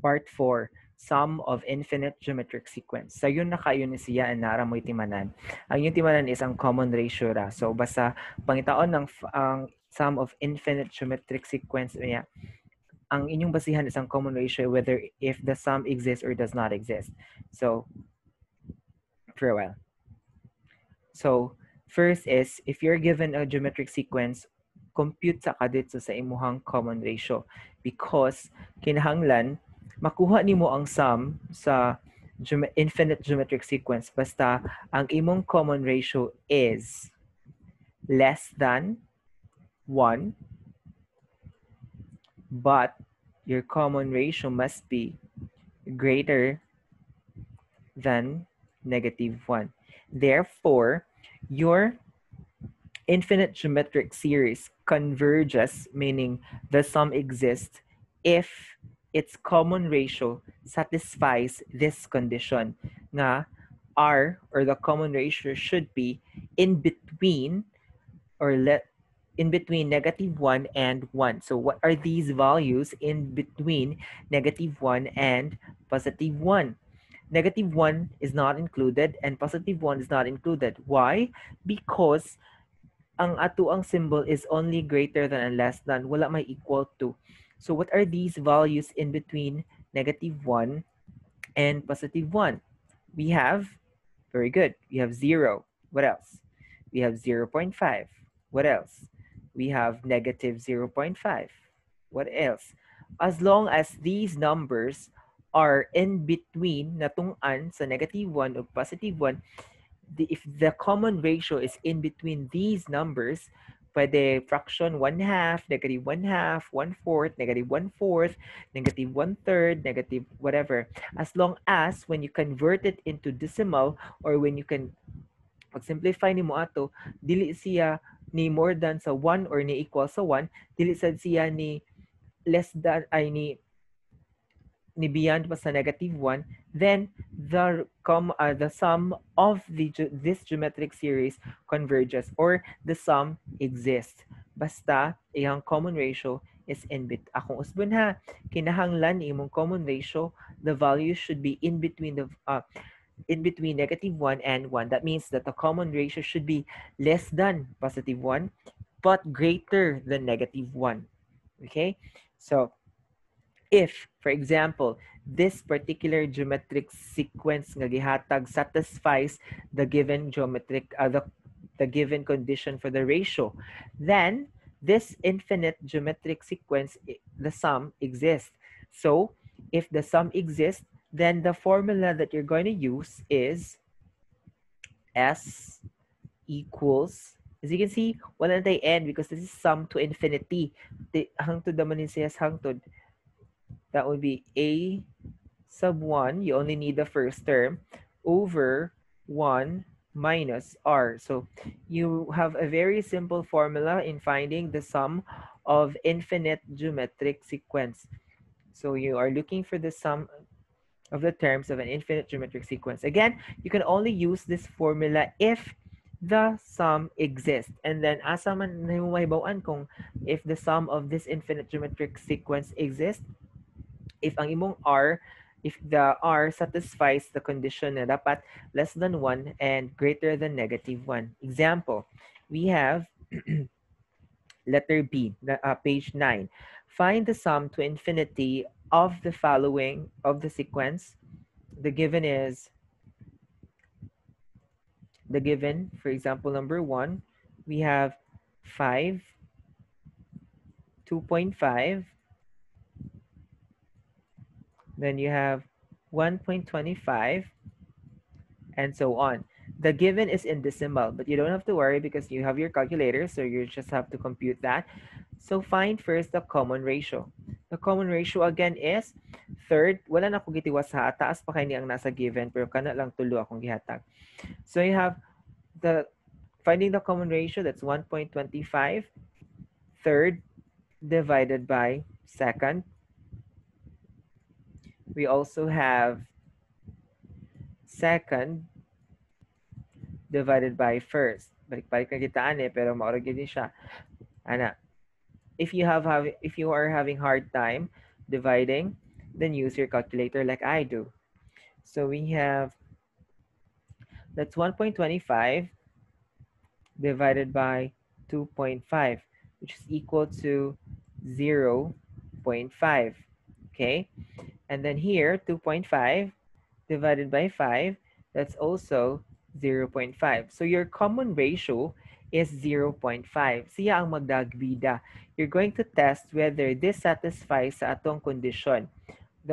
Part 4, sum of infinite geometric sequence. Sa yun na kayo ni siya ang nara mo'y timanan. Ang yung timanan is ang common ratio ra. So basta pangitaon ng ang sum of infinite geometric sequence niya, ang inyong basihan is ang common ratio whether if the sum exists or does not exist. So for a while. So first is if you're given a geometric sequence, compute sa kadit sa imuhang common ratio because kinahanglan makuha nimo ang sum sa infinite geometric sequence basta ang imong common ratio is less than 1 but your common ratio must be greater than -1. Therefore, your infinite geometric series converges, meaning the sum exists, if its common ratio satisfies this condition nga R, or the common ratio, should be in between or in between -1 and 1. So what are these values in between -1 and +1? -1 is not included and +1 is not included. Why? Because ang ato ang symbol is only greater than and less than, wala may equal to. So what are these values in between -1 and +1? We have, very good, we have 0. What else? We have 0.5. What else? We have -0.5. What else? As long as these numbers are in between natungan sa -1 o +1, if the common ratio is in between these numbers, pwede fraction 1/2, -1/2, 1/4, -1/4, -1/3, negative whatever. As long as when you convert it into decimal or when you can pag-simplify ni mo ato, dili siya ni more than sa 1 or ni equal sa 1, dili sad siya ni less than ay ni beyond pa sa -1, then the sum of this geometric series converges or the sum exists. Basta iyang common ratio is in bit. Akong usbon ha, kinahanglan ni imong common ratio, the value should be in between in between -1 and 1. That means that the common ratio should be less than +1 but greater than -1. Okay? So if, for example, this particular geometric sequence nga gihatag satisfies the given the given condition for the ratio, then this infinite geometric sequence, the sum exists. So if the sum exists, then the formula that you're going to use is S equals, as you can see, wala na tayo n because this is sum to infinity. Hangtod naman yung siyas hangtod. That would be a sub 1, you only need the first term, over 1 minus r. So you have a very simple formula in finding the sum of infinite geometric sequence. So you are looking for the sum of the terms of an infinite geometric sequence. Again, you can only use this formula if the sum exists. And then asa man nahimumahibawan kung if the sum of this infinite geometric sequence exists, if ang imong R, if the R satisfies the condition na dapat less than 1 and greater than -1. Example, we have letter B, page 9. Find the sum to infinity of the following, of the sequence. The given is, for example, number 1, we have 5, 2.5, then you have 1.25, and so on. The given is in decimal, but you don't have to worry because you have your calculator, so you just have to compute that. So find first the common ratio. The common ratio again is third. Wala na ko gitiwas ha. Taas pa kay ni ang nasa given, pero kana lang tulo akong gihatag. So you have the finding the common ratio, that's 1.25. Third divided by second. We also have second divided by first. Balik-balik na kitaan pero maurag din siya. Ana, if you are having hard time dividing, then use your calculator like I do. So we have, that's 1.25 divided by 2.5, which is equal to 0.5. Okay, and then here 2.5 divided by 5, that's also 0.5. So your common ratio is 0.5. Siya ang magdagbida. You're going to test whether this satisfies sa atong condition.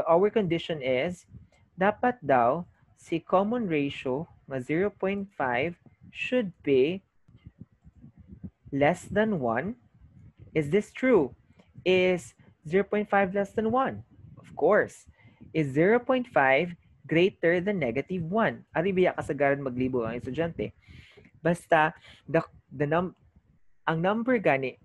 Our condition is, dapat daw si common ratio na 0.5 should be less than 1. Is this true? Is 0.5 less than 1? Of course. Is 0.5 greater than negative 1? Ari biya kasagaran maglibo ang estudyante. Basta, ang number gani,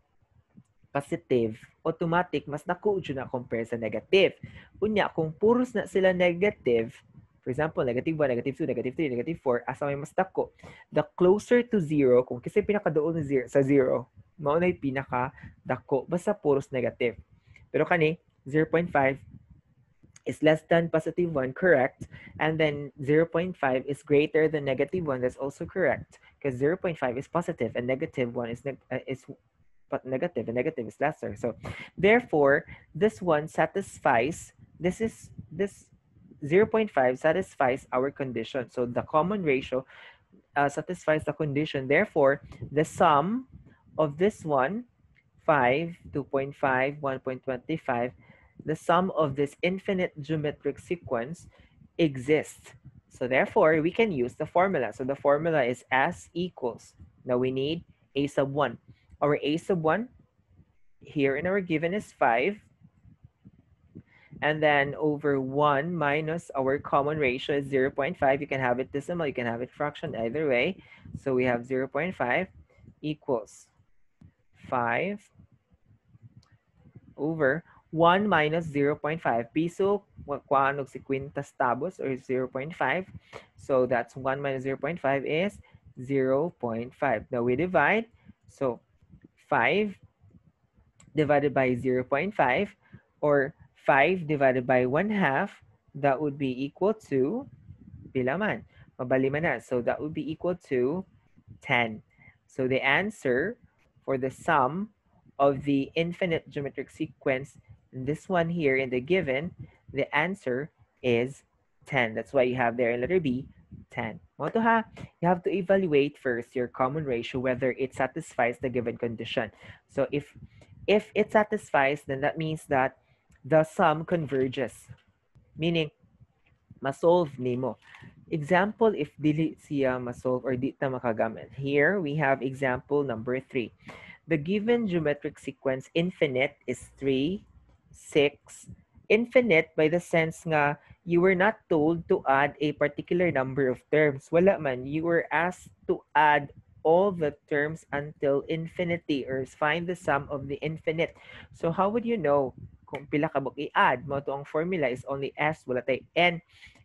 positive, automatic, mas naku na compare sa negative. Unya, kung puros na sila negative, for example, negative 1, negative 2, negative 3, negative 4, asa may mas dako, the closer to 0, kung kasi pinakadoon sa 0, mao na pinaka dako, basta puros negative. Pero kani, 0.5 is less than positive 1, correct. And then 0.5 is greater than negative 1, that's also correct. Because 0.5 is positive and negative 1 is negative, and negative is lesser. So therefore, this one satisfies, this 0.5 satisfies our condition. So the common ratio satisfies the condition. Therefore, the sum of this one, 5, 2.5, 1.25, the sum of this infinite geometric sequence exists. So therefore, we can use the formula. So the formula is S equals, now we need A sub 1. Our A sub 1 here in our given is 5. And then over 1 minus our common ratio is 0.5. You can have it decimal, you can have it fraction, either way. So we have 0.5 equals 5 over 1 minus 0.5. Piso, kuhaan og 50 tabos or 0.5. So that's 1 minus 0.5 is 0.5. Now we divide. So 5 divided by 0.5 or 5 divided by 1/2, that would be equal to, pila man? Mabali man na. So that would be equal to 10. So the answer for the sum of the infinite geometric sequence, this one here in the given, the answer is 10. That's why you have there in letter B, 10. Moto ha, you have to evaluate first your common ratio, whether it satisfies the given condition. So if it satisfies, then that means that the sum converges. Meaning, masolve nimo. Example, if dili siya masolve or di ta makagamit. Here, we have example number 3. The given geometric sequence infinite is 3, 6. Infinite by the sense nga you were not told to add a particular number of terms. Wala man. You were asked to add all the terms until infinity, or find the sum of the infinite. So how would you know kung pila ka i-add? Mo to ang formula is only S, wala tay N.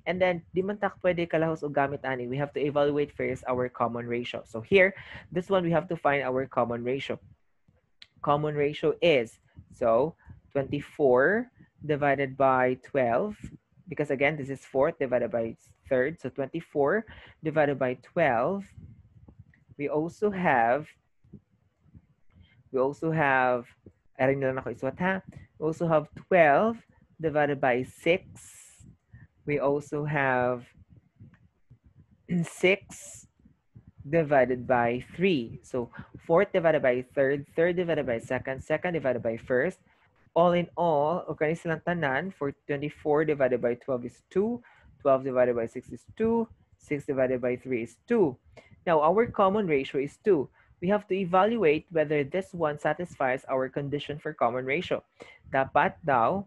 And then, di man tak pwede kalahos o gamit ani. We have to evaluate first our common ratio. So here, this one, we have to find our common ratio. Common ratio is, so 24 divided by 12, because again, this is 4th divided by 3rd. So 24 divided by 12. We also have, aring na lang ako iswat ha. We also have 12 divided by 6. We also have 6 divided by 3. So 4th divided by 3rd, 3rd divided by 2nd, 2nd divided by 1st. All in all, okay silang tanan, for 24 divided by 12 is 2, 12 divided by 6 is 2, 6 divided by 3 is 2. Now, our common ratio is 2. We have to evaluate whether this one satisfies our condition for common ratio. Dapat daw,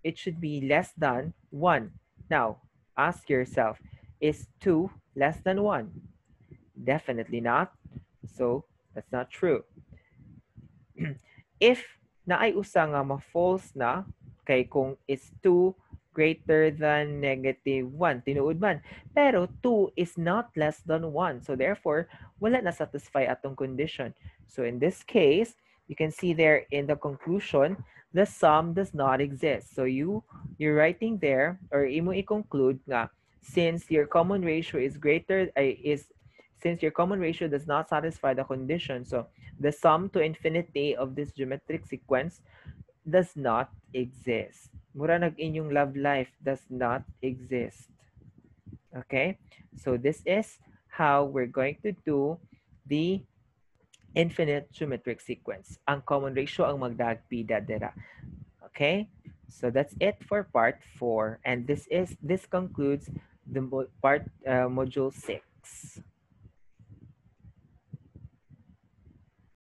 it should be less than 1. Now, ask yourself, is 2 less than 1? Definitely not. So, that's not true. If naay usa nga ma-false na, kay kung is 2 greater than negative 1, tinuod man. Pero 2 is not less than 1. So therefore, wala na satisfy atong condition. So in this case, you can see there in the conclusion the sum does not exist. So you're writing there, or imo i-conclude nga, since your common ratio is greater, since your common ratio does not satisfy the condition, so the sum to infinity of this geometric sequence does not exist. Mura nag-inyong love life does not exist. Okay? So this is how we're going to do the infinite geometric sequence. Ang common ratio ang magdagpida dira. Okay? So that's it for part 4, and this concludes the module 6.